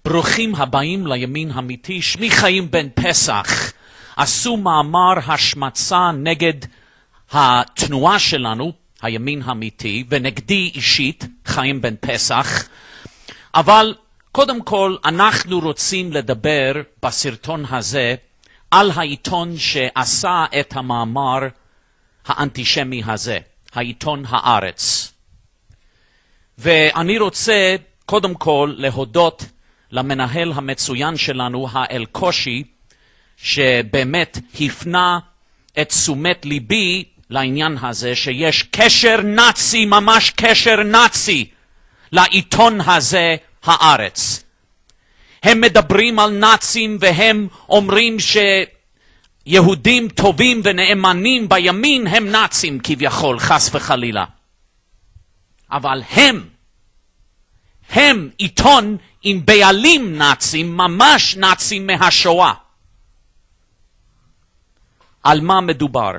ברוכים הבאים לימין האמיתי. שמי חיים בן פסח. עשו מאמר השמצה נגד התנועה שלנו, הימין האמיתי, ונגדי אישית, חיים בן פסח. אבל קודם כל אנחנו רוצים לדבר בסרטון הזה על העיתון שעשה את המאמר האנטישמי הזה, העיתון הארץ. ואני רוצה קודם כל להודות למנהל המצוין שלנו, האל קושי, שבאמת הפנה את תשומת ליבי לעניין הזה, שיש קשר נאצי, ממש קשר נאצי, לעיתון הזה, הארץ. הם מדברים על נאצים והם אומרים שיהודים טובים ונאמנים בימין הם נאצים כביכול, חס וחלילה. אבל הם עיתון עם בעלים נאצים, ממש נאצים מהשואה. על מה מדובר?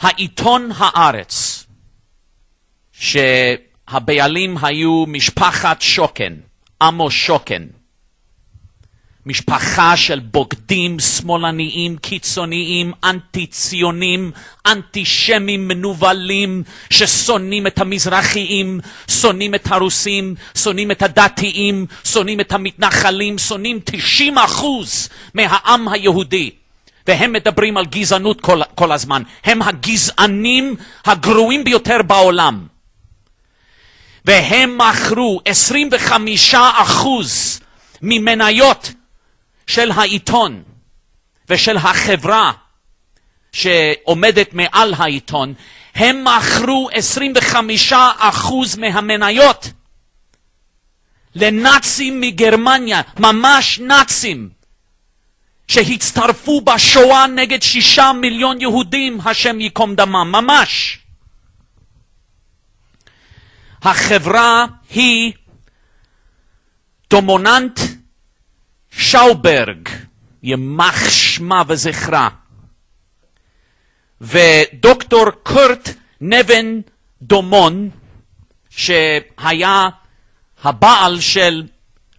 העיתון הארץ, שהבעלים היו משפחת שוקן, עמוס שוקן, משפחה של בוגדים, שמאלניים, קיצוניים, אנטי-ציונים, אנטישמים מנובלים, ששונאים את המזרחיים, שונאים את הרוסים, שונאים את הדתיים, שונאים את המתנחלים, שונאים 90% מהעם היהודי. והם מדברים על גזענות כל הזמן. הם הגזענים הגרועים ביותר בעולם. והם מכרו 25% ממניות של העיתון ושל החברה שעומדת מעל העיתון. הם מכרו 25% מהמניות לנאצים מגרמניה, ממש נאצים, שהצטרפו בשואה נגד 6 מיליון יהודים, השם ייקום דמם, ממש. החברה היא דומוננט שאוברג, ימח שמה וזכרה, ודוקטור קורט נבן דומון, שהיה הבעל של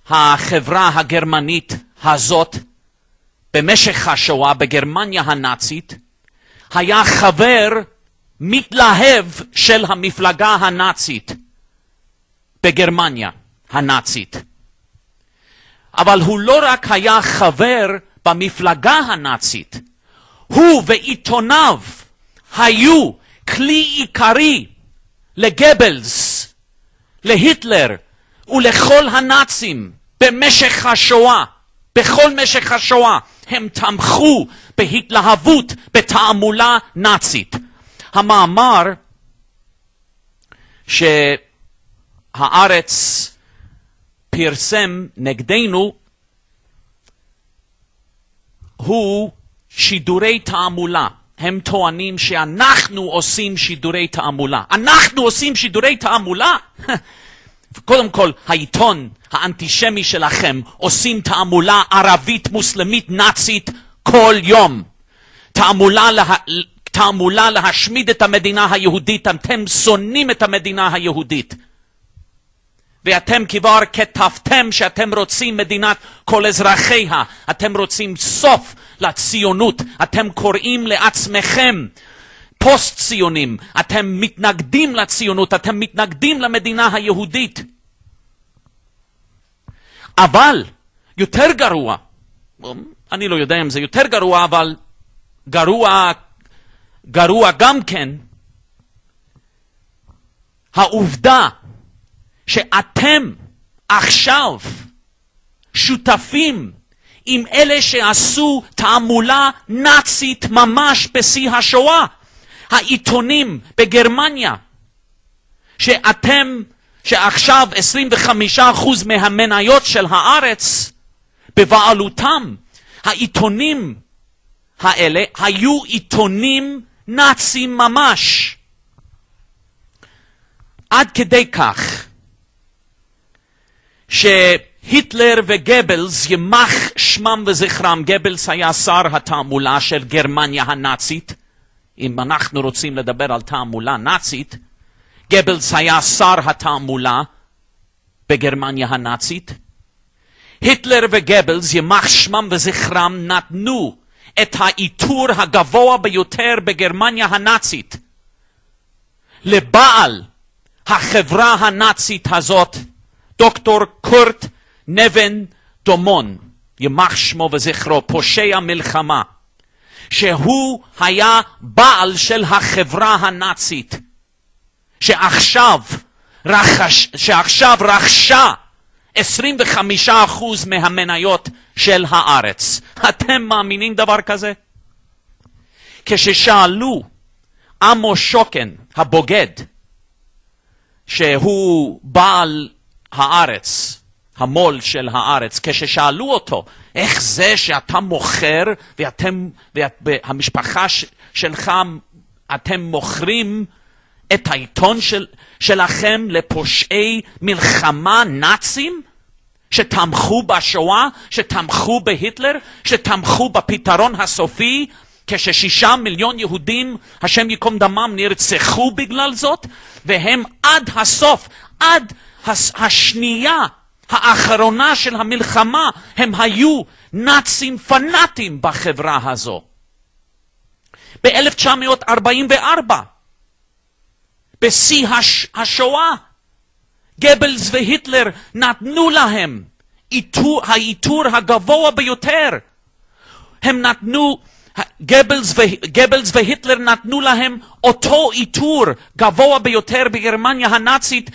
החברה הגרמנית הזאת במשך השואה בגרמניה הנאצית, היה חבר מתלהב של המפלגה הנאצית בגרמניה הנאצית. אבל הוא לא רק היה חבר במפלגה הנאצית, הוא ועיתוניו היו כלי עיקרי לגבלס, להיטלר ולכל הנאצים במשך השואה. בכל משך השואה הם תמכו בהתלהבות בתעמולה נאצית. המאמר שהארץ פרסם נגדנו הוא שידורי תעמולה. הם טוענים שאנחנו עושים שידורי תעמולה. אנחנו עושים שידורי תעמולה? קודם כל, העיתון האנטישמי שלכם עושים תעמולה ערבית מוסלמית נאצית כל יום. תעמולה להשמיד את המדינה היהודית. אתם שונאים את המדינה היהודית. ואתם כבר כתבתם שאתם רוצים מדינת כל אזרחיה. אתם רוצים סוף לציונות. אתם קוראים לעצמכם פוסט ציונים. אתם מתנגדים לציונות. אתם מתנגדים למדינה היהודית. אבל יותר גרוע, אני לא יודע אם זה יותר גרוע, אבל גרוע גם כן, העובדה שאתם עכשיו שותפים עם אלה שעשו תעמולה נאצית ממש בשיא השואה. העיתונים בגרמניה, שעכשיו 25% מהמניות של הארץ בבעלותם, העיתונים האלה היו עיתונים נאצים ממש. עד כדי כך שהיטלר וגבלס, ימח שמם וזכרם, גבלס היה שר התעמולה של גרמניה הנאצית. אם אנחנו רוצים לדבר על תעמולה נאצית, גבלס היה שר התעמולה בגרמניה הנאצית, היטלר וגבלס, יימח שמם וזכרם, נתנו את העיטור הגבוה ביותר בגרמניה הנאצית לבעל החברה הנאצית הזאת, דוקטור קורט נבן דומון, יימח שמו וזכרו, פושע מלחמה, שהוא היה בעל של החברה הנאצית, שעכשיו רכשה 25% מהמניות של הארץ. אתם מאמינים דבר כזה? כששאלו עמו שוקן הבוגד, שהוא בעל הארץ, המול של הארץ, כששאלו אותו, איך זה שאתה מוכר והמשפחה שלך, אתם מוכרים את העיתון שלכם לפושעי מלחמה נאצים, שתמכו בשואה, שתמכו בהיטלר, שתמכו בפתרון הסופי, כש6 מיליון יהודים, השם ייקום דמם, נרצחו בגלל זאת, והם עד הסוף, עד השנייה האחרונה של המלחמה, הם היו נאצים פנאטים בחברה הזו. ב-1944, בשיא השואה, גבלס והיטלר נתנו להם העיטור הגבוה ביותר. הם נתנו, גבלס והיטלר נתנו להם אותו עיטור גבוה ביותר בגרמניה הנאצית,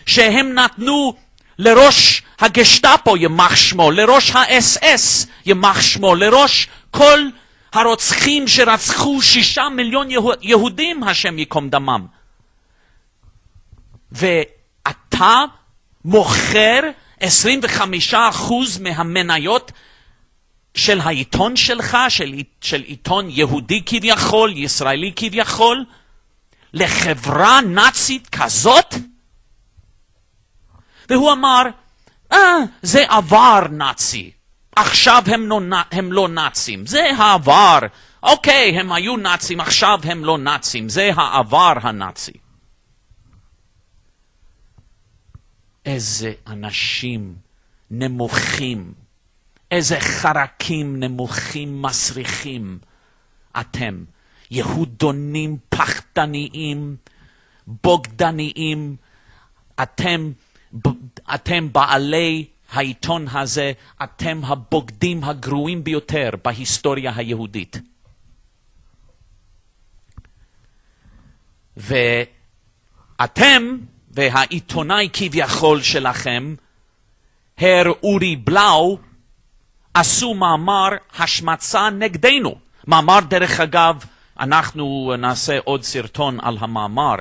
שהם נתנו לראש הגשטאפו יימח שמו, לראש האס-אס יימח שמו, לראש כל הרוצחים שרצחו 6 מיליון יהודים, השם ייקום דמם. ואתה מוכר 25% מהמניות של העיתון שלך, של עיתון יהודי כביכול, ישראלי כביכול, לחברה נאצית כזאת? והוא אמר, זה עבר נאצי, עכשיו הם לא נאצים, זה העבר, אוקיי, הם היו נאצים, עכשיו הם לא נאצים, זה העבר הנאצי. איזה אנשים נמוכים, איזה חרקים נמוכים מסריחים אתם, יהודונים פחדניים, בוגדניים, אתם בעלי העיתון הזה, אתם הבוגדים הגרועים ביותר בהיסטוריה היהודית. ואתם והעיתונאי כביכול שלכם, הר אורי בלאו, עשו מאמר השמצה נגדנו. מאמר, דרך אגב, אנחנו נעשה עוד סרטון על המאמר,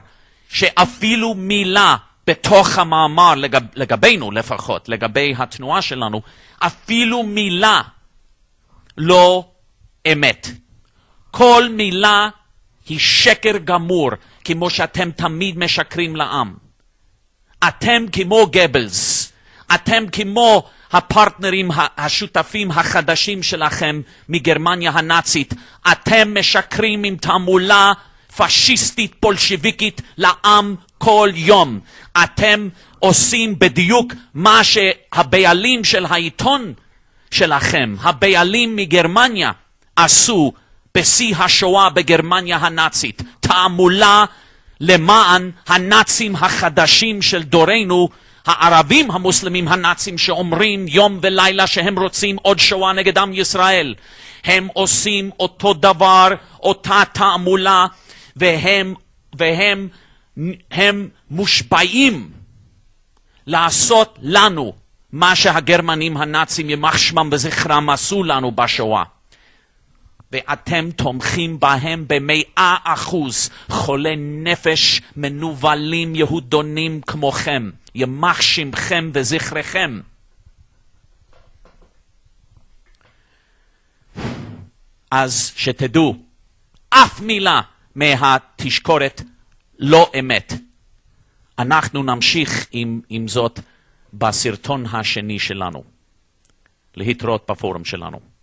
שאפילו מילה בתוך המאמר, לגבינו לפחות, לגבי התנועה שלנו, אפילו מילה לא אמת. כל מילה היא שקר גמור, כמו שאתם תמיד משקרים לעם. אתם כמו גבלס, אתם כמו הפרטנרים השותפים החדשים שלכם מגרמניה הנאצית, אתם משקרים עם תעמולה פשיסטית פולשיביקית לעם כל יום. אתם עושים בדיוק מה שהבעלים של העיתון שלכם, הבעלים מגרמניה, עשו בשיא השואה בגרמניה הנאצית. תעמולה למען הנאצים החדשים של דורנו, הערבים המוסלמים הנאצים שאומרים יום ולילה שהם רוצים עוד שואה נגד עם ישראל. הם עושים אותו דבר, אותה תעמולה, והם מושבעים לעשות לנו מה שהגרמנים הנאצים יימח שמם וזכרם עשו לנו בשואה. ואתם תומכים בהם ב100%, חולי נפש מנובלים יהודונים כמוכם, יימח שמכם וזכרכם. אז שתדעו, אף מילה מהתשקורת לא אמת. אנחנו נמשיך עם זאת בסרטון השני שלנו. להתראות בפורום שלנו.